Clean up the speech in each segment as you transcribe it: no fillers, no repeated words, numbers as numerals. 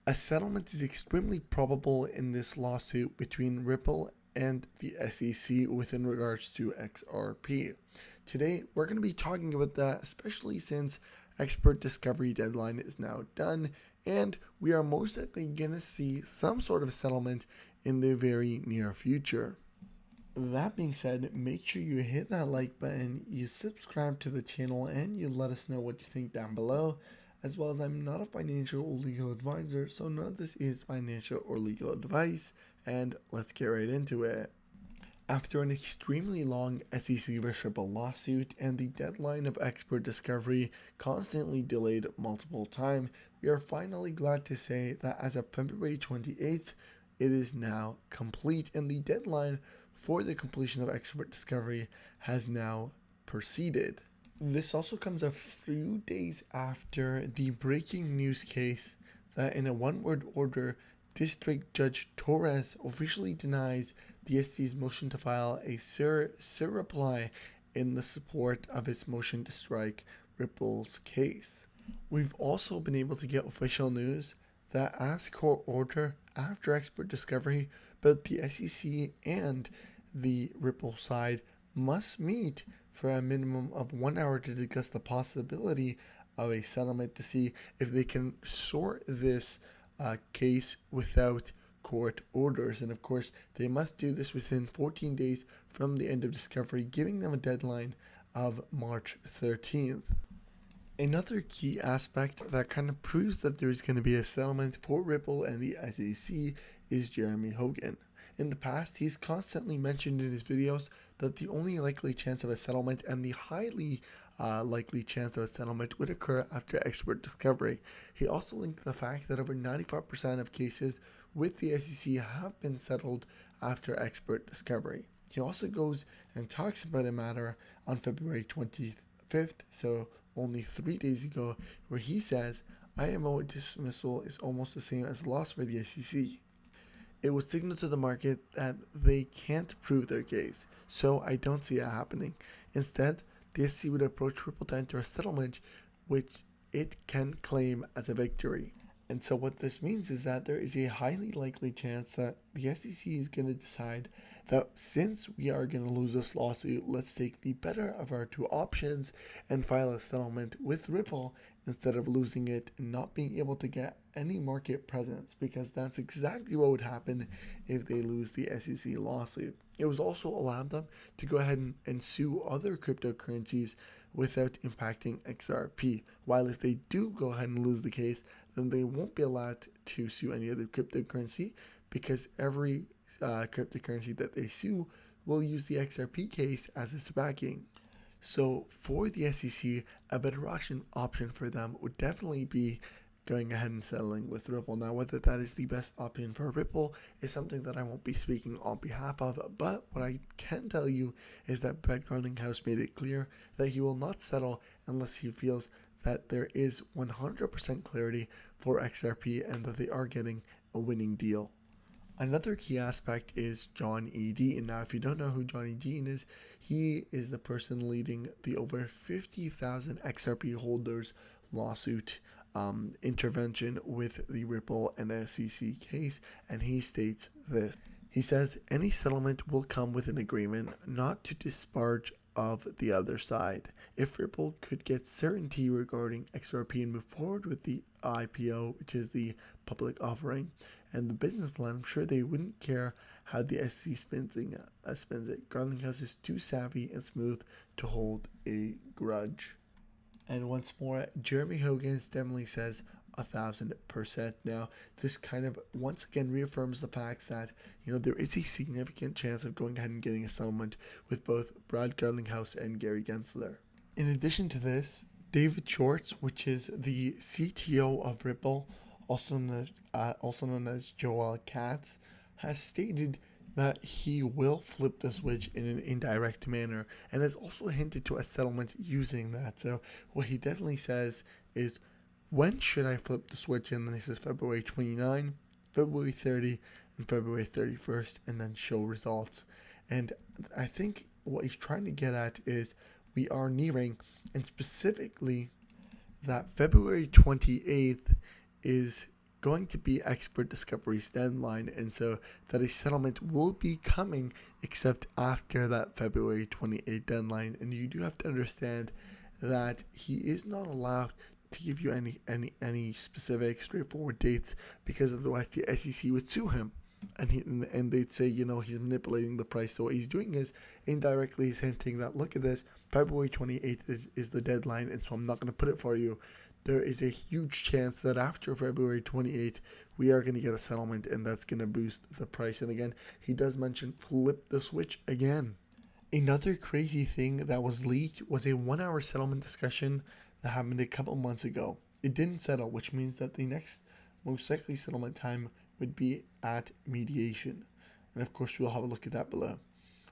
A settlement is extremely probable in this lawsuit between Ripple and the SEC within regards to XRP. Today, we're going to be talking about that, especially since expert discovery deadline is now done, and we are most likely going to see some sort of settlement in the very near future. That being said, make sure you hit that like button, you subscribe to the channel, and you let us know what you think down below. As well as I'm not a financial or legal advisor, so none of this is financial or legal advice, and let's get right into it. After an extremely long SEC vs. Ripple lawsuit and the deadline of expert discovery constantly delayed multiple times, we are finally glad to say that as of February 28th, it is now complete, and the deadline for the completion of expert discovery has now proceeded. This also comes a few days after the breaking news case that in a one-word order, District Judge Torres officially denies the SEC's motion to file a reply in the support of its motion to strike Ripple's case. We've also been able to get official news that as court order after expert discovery, both the SEC and the Ripple side must meet for a minimum of 1 hour to discuss the possibility of a settlement to see if they can sort this case without court orders. And of course, they must do this within 14 days from the end of discovery, giving them a deadline of March 13th. Another key aspect that kind of proves that there is going to be a settlement for Ripple and the SEC is Jeremy Hogan. In the past, he's constantly mentioned in his videos that the only likely chance of a settlement and the highly likely chance of a settlement would occur after expert discovery. He also linked the fact that over 95% of cases with the SEC have been settled after expert discovery. He also goes and talks about a matter on February 25th, so only 3 days ago, where he says, IMO dismissal is almost the same as a loss for the SEC. It would signal to the market that they can't prove their case, so I don't see it happening. Instead, the SEC would approach Ripple to enter a settlement which it can claim as a victory. And so what this means is that there is a highly likely chance that the SEC is going to decide that since we are going to lose this lawsuit, let's take the better of our two options and file a settlement with Ripple instead of losing it and not being able to get any market presence, because that's exactly what would happen if they lose the SEC lawsuit. It was also allowed them to go ahead and sue other cryptocurrencies without impacting XRP, while if they do go ahead and lose the case, then they won't be allowed to sue any other cryptocurrency, because every cryptocurrency that they sue will use the XRP case as its backing. So for the SEC, a better option for them would definitely be going ahead and settling with Ripple. Now, whether that is the best option for Ripple is something that I won't be speaking on behalf of, but what I can tell you is that Brett Garlinghouse made it clear that he will not settle unless he feels that there is 100% clarity for XRP and that they are getting a winning deal. Another key aspect is John E. Deaton. Now, if you don't know who John E. Deaton is, he is the person leading the over 50,000 XRP holders lawsuit intervention with the Ripple and SEC case, and he states this. He says, any settlement will come with an agreement not to disparage of the other side. If Ripple could get certainty regarding XRP and move forward with the IPO, which is the public offering, and the business plan, I'm sure they wouldn't care how the SEC spins it. Garlinghouse is too savvy and smooth to hold a grudge. And once more, Jeremy Hogan definitely says 1,000%. Now, this kind of once again reaffirms the fact that there is a significant chance of going ahead and getting a settlement with both Brad Garlinghouse and Gary Gensler. In addition to this, David Schwartz, which is the CTO of Ripple, also known as Joel Katz, has stated that he will flip the switch in an indirect manner, and has also hinted to a settlement using that. So what he definitely says is, when should I flip the switch? And then he says February 29, February 30, and February 31st, and then show results. And I think what he's trying to get at is we are nearing, and specifically that February 28th is going to be expert discovery's deadline, and so that a settlement will be coming except after that February 28th deadline. And you do have to understand that he is not allowed to give you any specific straightforward dates, because otherwise the SEC would sue him, and they'd say, he's manipulating the price. So what he's doing is indirectly he's hinting that, look at this, February 28th is the deadline, and so I'm not going to put it for you. There is a huge chance that after February 28th, we are going to get a settlement, and that's going to boost the price. And again, he does mention flip the switch again. Another crazy thing that was leaked was a 1-hour settlement discussion that happened a couple months ago. It didn't settle, which means that the next most likely settlement time would be at mediation. And of course, we'll have a look at that below,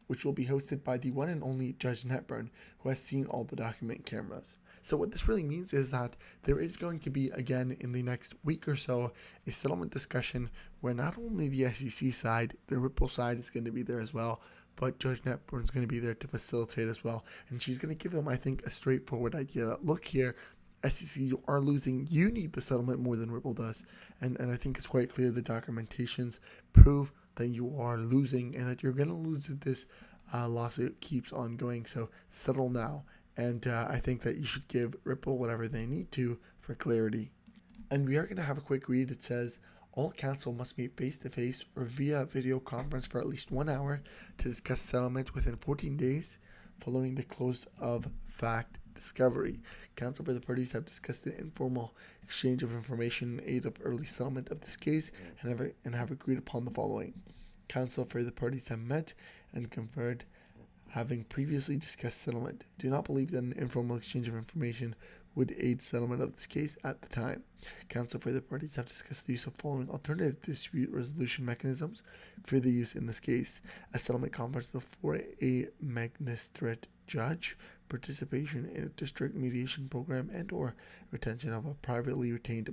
which will be hosted by the one and only Judge Netburn, who has seen all the document cameras. So what this really means is that there is going to be, again, in the next week or so, a settlement discussion where not only the SEC side, the Ripple side is going to be there as well, but Judge Netburn is going to be there to facilitate as well. And she's going to give him, I think, a straightforward idea that, look here, SEC, you are losing. You need the settlement more than Ripple does. And I think it's quite clear the documentations prove that you are losing and that you're going to lose if this lawsuit keeps on going. So settle now. And I think that you should give Ripple whatever they need to for clarity. And we are going to have a quick read. It says, all counsel must meet face-to-face or via video conference for at least 1 hour to discuss settlement within 14 days following the close of fact discovery. Counsel for the parties have discussed an informal exchange of information in aid of early settlement of this case and have agreed upon the following. Counsel for the parties have met and conferred, having previously discussed settlement. Do not believe that an informal exchange of information would aid settlement of this case at the time. Counsel for the parties have discussed the use of following alternative dispute resolution mechanisms for the use in this case: a settlement conference before a magistrate judge, participation in a district mediation program, and or retention of a privately retained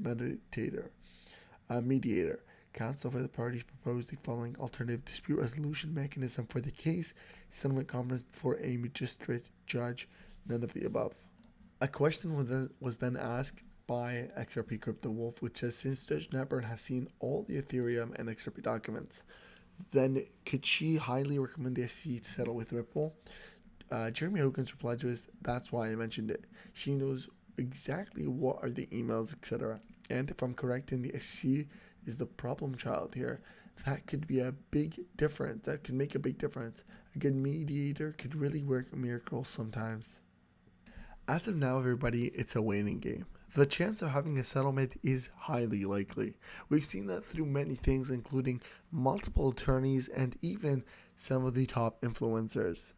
mediator. Counsel for the parties proposed the following alternative dispute resolution mechanism for the case: settlement conference before a magistrate judge, none of the above. A question was then asked by XRP Crypto Wolf, which says, since Judge Netburn has seen all the Ethereum and XRP documents, then could she highly recommend the SEC to settle with Ripple? Jeremy Hogan's reply to is, that's why I mentioned it. She knows exactly what are the emails, etc. And if I'm correct, in the SEC is the problem child here. That could be a big difference. That could make a big difference. A good mediator could really work miracles sometimes. As of now, everybody, it's a waiting game. The chance of having a settlement is highly likely. We've seen that through many things, including multiple attorneys and even some of the top influencers.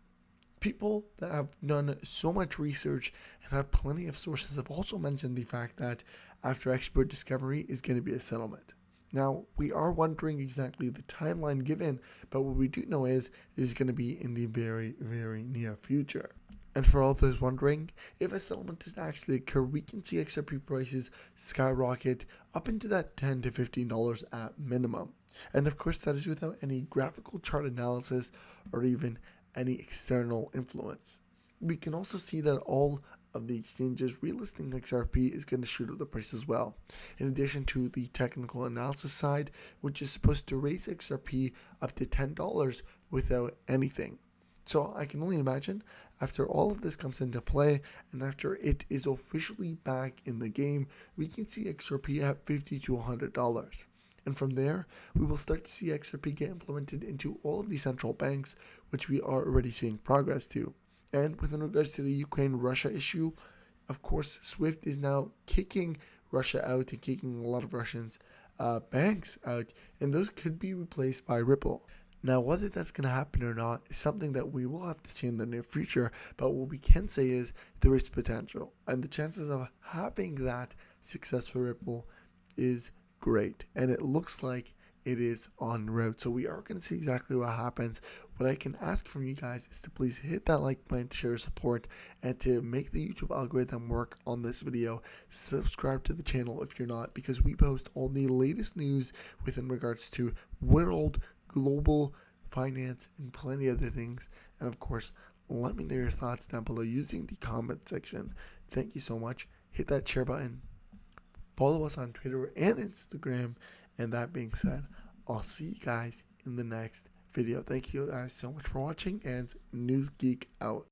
People that have done so much research and have plenty of sources have also mentioned the fact that after expert discovery is going to be a settlement. Now, we are wondering exactly the timeline given, but what we do know is it is going to be in the very, very near future. And for all those wondering, if a settlement is actually occur, we can see XRP prices skyrocket up into that $10 to $15 at minimum. And of course, that is without any graphical chart analysis or even any external influence. We can also see that all of the exchanges relisting XRP is going to shoot up the price as well, in addition to the technical analysis side, which is supposed to raise XRP up to $10 without anything. So I can only imagine, after all of this comes into play and after it is officially back in the game, we can see XRP at $50 to $100. And from there, we will start to see XRP get implemented into all of the central banks, which we are already seeing progress to. And with regards to the Ukraine-Russia issue, of course, SWIFT is now kicking Russia out and kicking a lot of Russians' banks out, and those could be replaced by Ripple. Now, whether that's going to happen or not is something that we will have to see in the near future, but what we can say is there is potential, and the chances of having that success for Ripple is great, and it looks like it is en route. So we are going to see exactly what happens. What I can ask from you guys is to please hit that like button, share support, and to make the YouTube algorithm work on this video, subscribe to the channel if you're not, because we post all the latest news within regards to world, global, finance, and plenty of other things. And of course, let me know your thoughts down below using the comment section. Thank you so much. Hit that share button. Follow us on Twitter and Instagram. And that being said, I'll see you guys in the next video. Thank you guys so much for watching, and News Geek out.